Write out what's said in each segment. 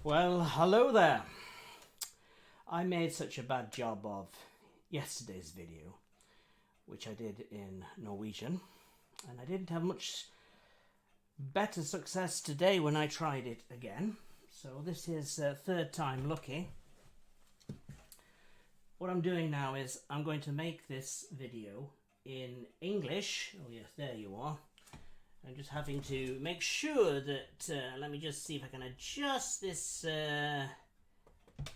Well, hello there. I made such a bad job of yesterday's video, which I did in Norwegian, and I didn't have much better success today when I tried it again. So this is third time lucky. What I'm doing now is I'm going to make this video in English. Oh yes, there you are. I'm just having to make sure that, let me just see if I can adjust this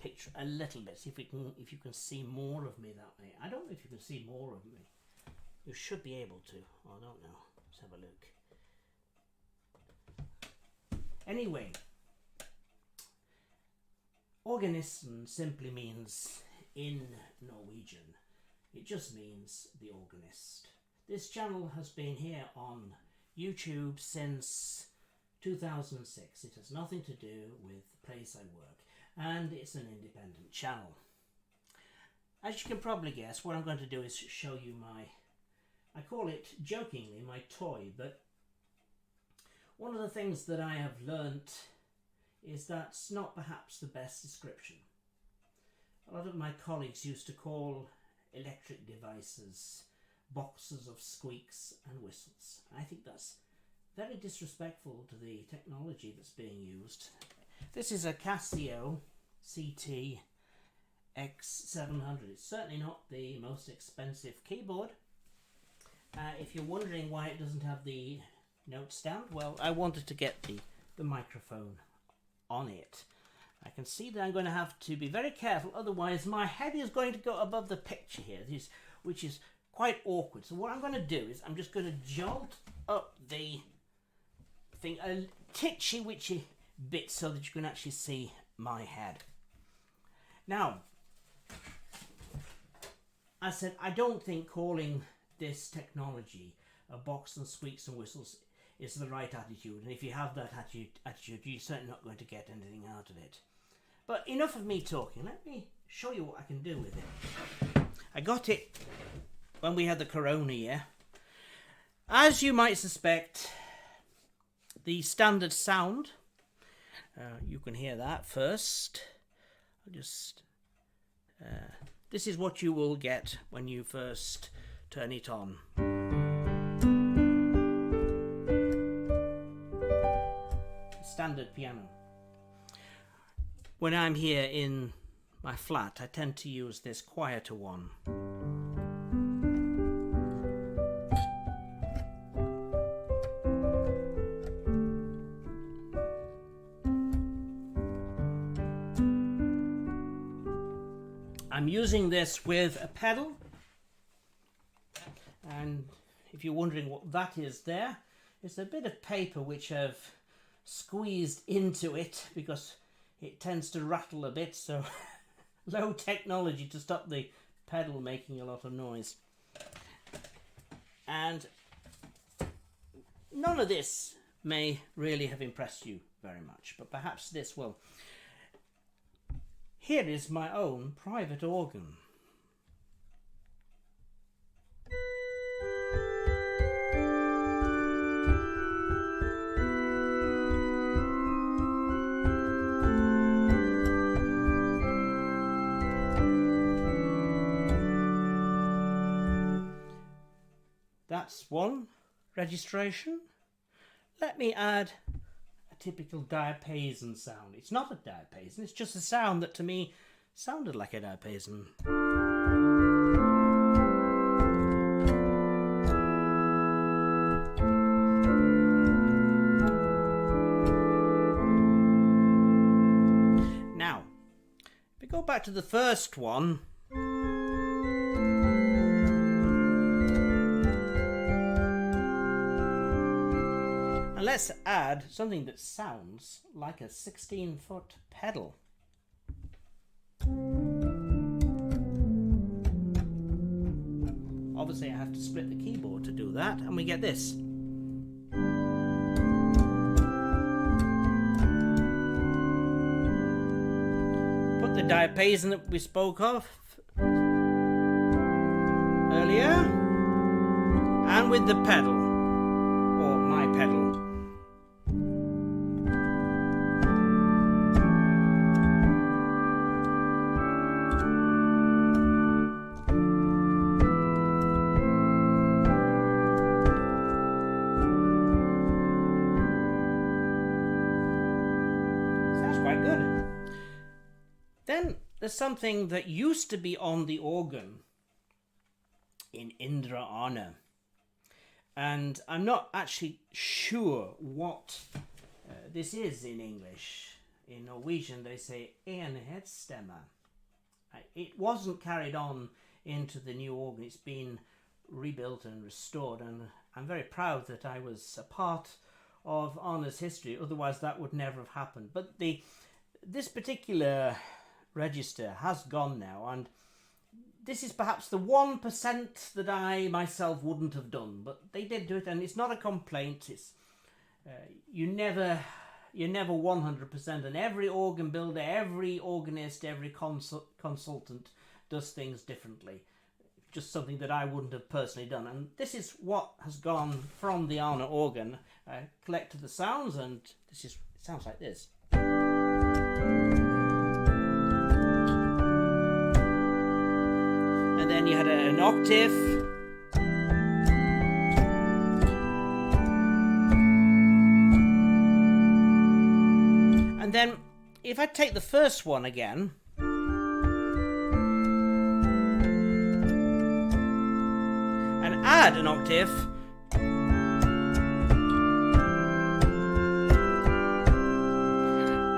picture a little bit, see if you can see more of me that way. I don't know if you can see more of me. You should be able to. Oh, I don't know. Let's have a look. Anyway, organism simply means, in Norwegian, it just means the organist. This channel has been here on YouTube since 2006. It has nothing to do with the place I work, and it's an independent channel. As you can probably guess, what I'm going to do is show you I call it jokingly my toy, but one of the things that I have learnt is that's not perhaps the best description. A lot of my colleagues used to call electric devices boxes of squeaks and whistles. I think that's very disrespectful to the technology that's being used. This is a Casio CT-X700. It's certainly not the most expensive keyboard. If you're wondering why it doesn't have the note stand, well, I wanted to get the microphone on it. I can see that I'm going to have to be very careful, otherwise my head is going to go above the picture here, which is quite awkward. So what I'm going to do is I'm just going to jolt up the thing a titchy witchy bit so that you can actually see my head. Now, I said I don't think calling this technology a box and squeaks and whistles is the right attitude, and if you have that attitude, you're certainly not going to get anything out of it. But enough of me talking. Let me show you what I can do with it. I got it when we had the corona year. As you might suspect, the standard sound, you can hear that first. I'll just this is what you will get when you first turn it on. Standard piano. When I'm here in my flat, I tend to use this quieter one. I'm using this with a pedal, and if you're wondering what that is there, it's a bit of paper which I've squeezed into it because it tends to rattle a bit, so low technology to stop the pedal making a lot of noise. And none of this may really have impressed you very much, but perhaps this will. Here is my own private organ. That's one registration. Let me add a typical diapason sound. It's not a diapason, it's just a sound that to me sounded like a diapason. Now, if we go back to the first one, and let's add something that sounds like a 16-foot pedal. Obviously I have to split the keyboard to do that, and we get this. Put the diapason that we spoke of earlier, and with the pedal, or my pedal. quite good. Then there's something that used to be on the organ in Indra Arna, and I'm not actually sure what this is in English. In Norwegian they say enhetsstemme. It wasn't carried on into the new organ. It's been rebuilt and restored, and I'm very proud that I was a part of Arna's history, otherwise that would never have happened. But this particular register has gone now, and this is perhaps the 1% that I myself wouldn't have done, but they did do it, and it's not a complaint. It's you're never 100%, and every organ builder, every organist, every consultant does things differently. Just something that I wouldn't have personally done, and this is what has gone from the Arna organ. I collected the sounds, and it sounds like this. And then you had an octave. And then if I take the first one again, and add an octave,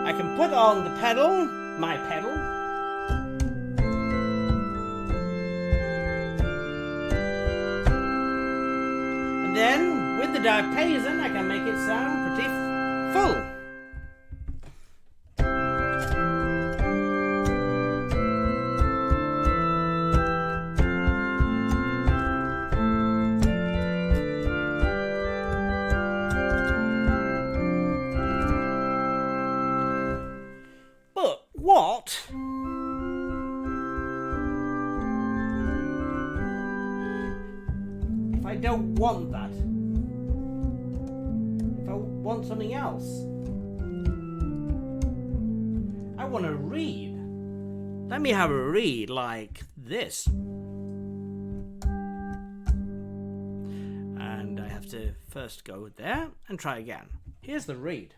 I can put on the pedal, my pedal, and then with the diapason I can make it sound pretty full. What if I don't want that? If I want something else? I want to read. Let me have a read like this. And I have to first go there and try again. Here's the read.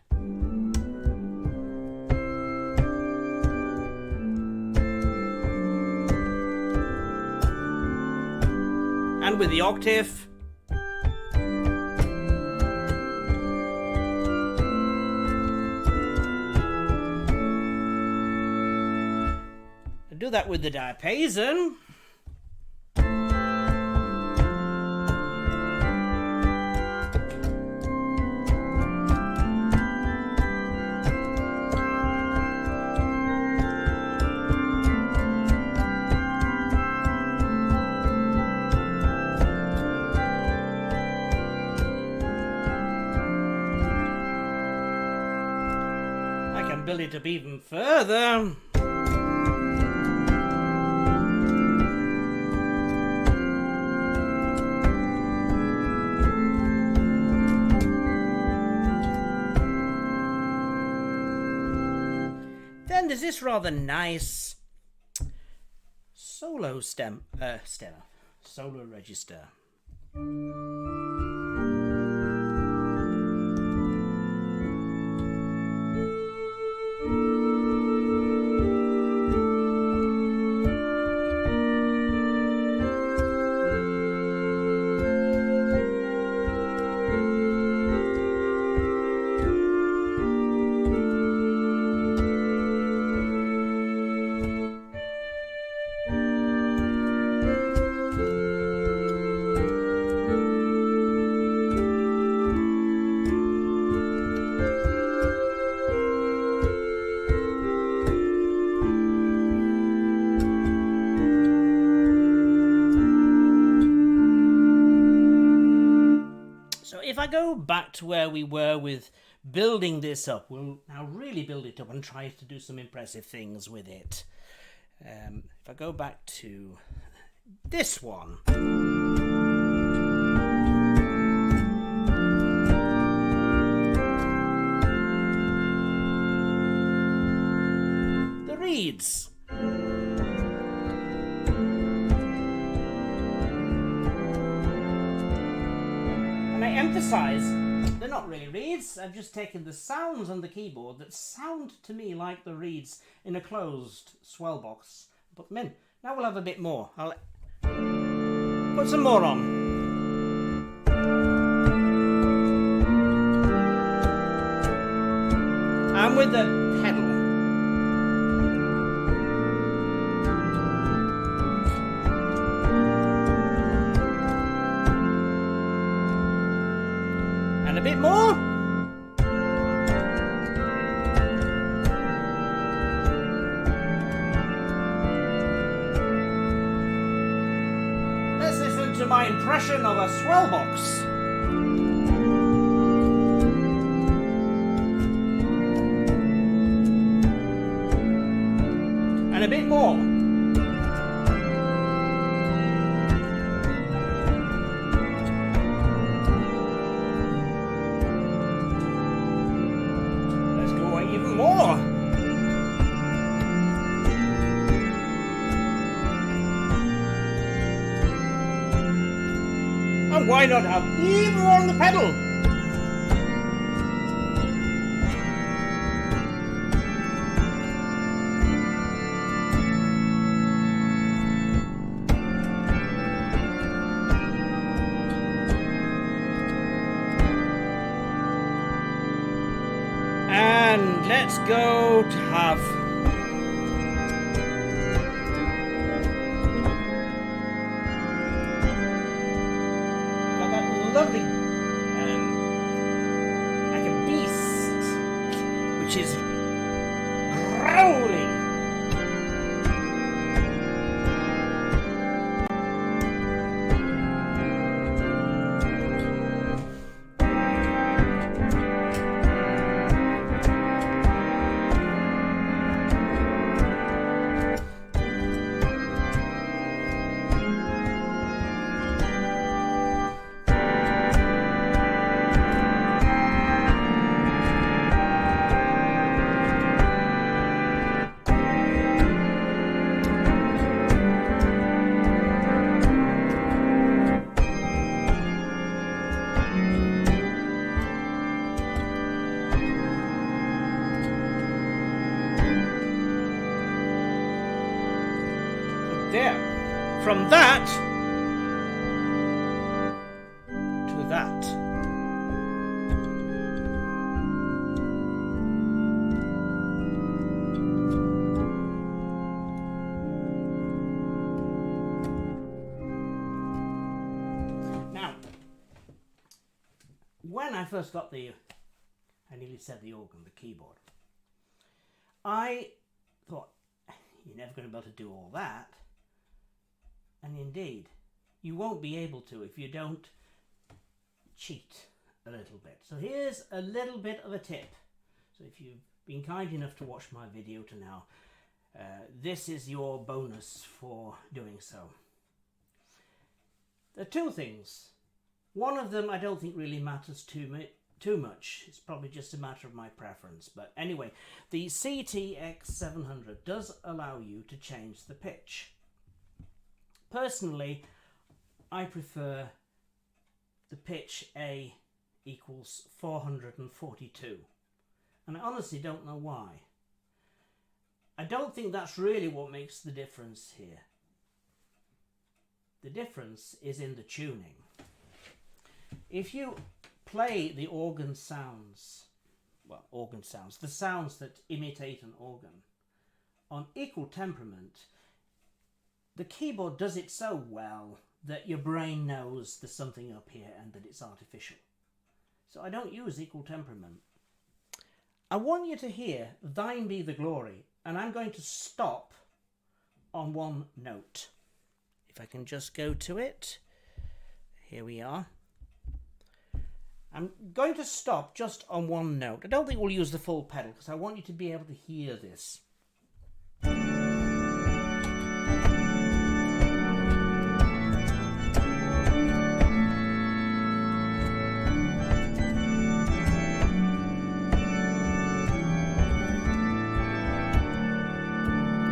And with the octave, I do that with the diapason. Build it up even further. Then there's this rather nice solo solo register. If I go back to where we were with building this up, we'll now really build it up and try to do some impressive things with it. If I go back to this one. The reeds. And I emphasize they're not really reeds. I've just taken the sounds on the keyboard that sound to me like the reeds in a closed swell box. Put them in. Now we'll have a bit more. I'll put some more on. And with the pedal. And a bit more. Let's listen to my impression of a swell box. And a bit more. Let's go even more. And why not have even more on the pedal? And let's go to have got that lovely like a beast which is growling. There, from that to that. Now, when I first got I nearly said the organ, the keyboard, I thought, you're never going to be able to do all that. And indeed, you won't be able to if you don't cheat a little bit. So here's a little bit of a tip. So if you've been kind enough to watch my video to now, this is your bonus for doing so. There are two things. One of them I don't think really matters too much. It's probably just a matter of my preference. But anyway, the CT-X700 does allow you to change the pitch. Personally, I prefer the pitch A equals 442. And I honestly don't know why. I don't think that's really what makes the difference here. The difference is in the tuning. If you play the organ sounds, the sounds that imitate an organ, on equal temperament, the keyboard does it so well that your brain knows there's something up here and that it's artificial. So I don't use equal temperament. I want you to hear Thine Be the Glory, and I'm going to stop on one note. If I can just go to it. Here we are. I'm going to stop just on one note. I don't think we'll use the full pedal because I want you to be able to hear this.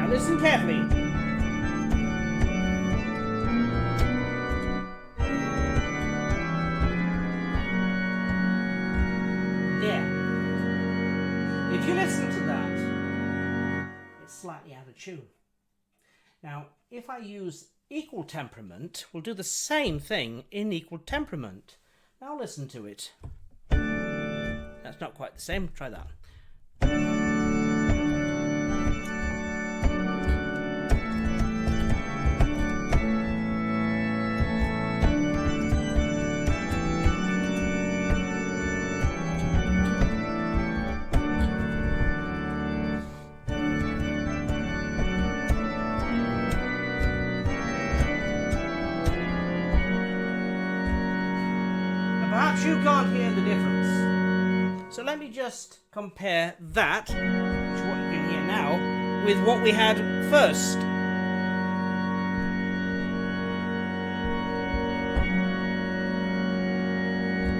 Listen carefully. if you listen to that, it's slightly out of tune. Now, if I use equal temperament, we'll do the same thing in equal temperament. Now listen to it. That's not quite the same. Try that. Perhaps you can't hear the difference. So let me just compare that, which is what you can hear now, with what we had first.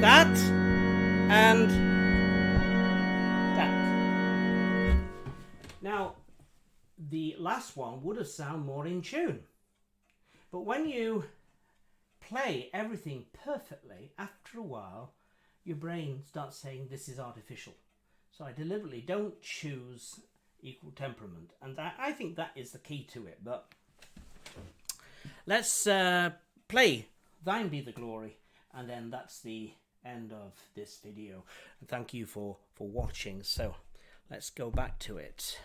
That and that. Now, the last one would have sounded more in tune. But when you play everything perfectly, after a while your brain starts saying this is artificial. So I deliberately don't choose equal temperament, and I think that is the key to it. But let's play Thine Be the Glory, and then that's the end of this video. And thank you for watching. So let's go back to it.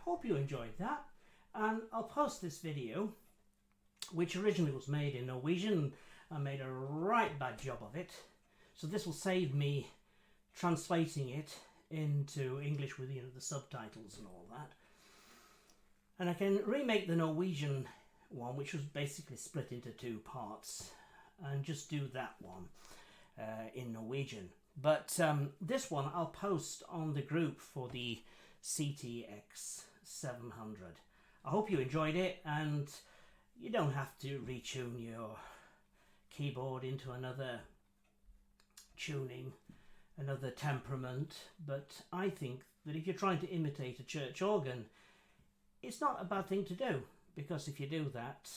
Hope you enjoyed that, and I'll post this video, which originally was made in Norwegian. I made a right bad job of it, so this will save me translating it into English with the subtitles and all that. And I can remake the Norwegian one, which was basically split into two parts, and just do that one in Norwegian. But this one I'll post on the group for the CT-X700. I hope you enjoyed it, and you don't have to retune your keyboard into another tuning, another temperament. But I think that if you're trying to imitate a church organ, it's not a bad thing to do, because if you do that,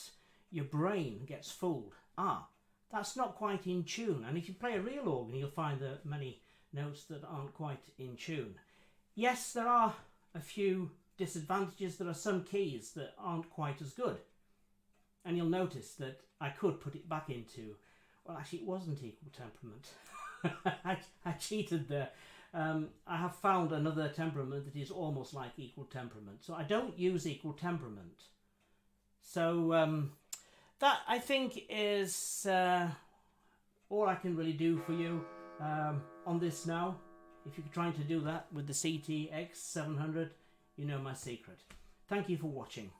your brain gets fooled. That's not quite in tune. And if you play a real organ, you'll find there are many notes that aren't quite in tune. Yes, there are a few disadvantages. There are some keys that aren't quite as good. And you'll notice that I could put it back into, well, actually it wasn't equal temperament. I cheated there. I have found another temperament that is almost like equal temperament. So I don't use equal temperament. So that, I think, is all I can really do for you on this now. If you're trying to do that with the CT-X700, you know my secret. Thank you for watching.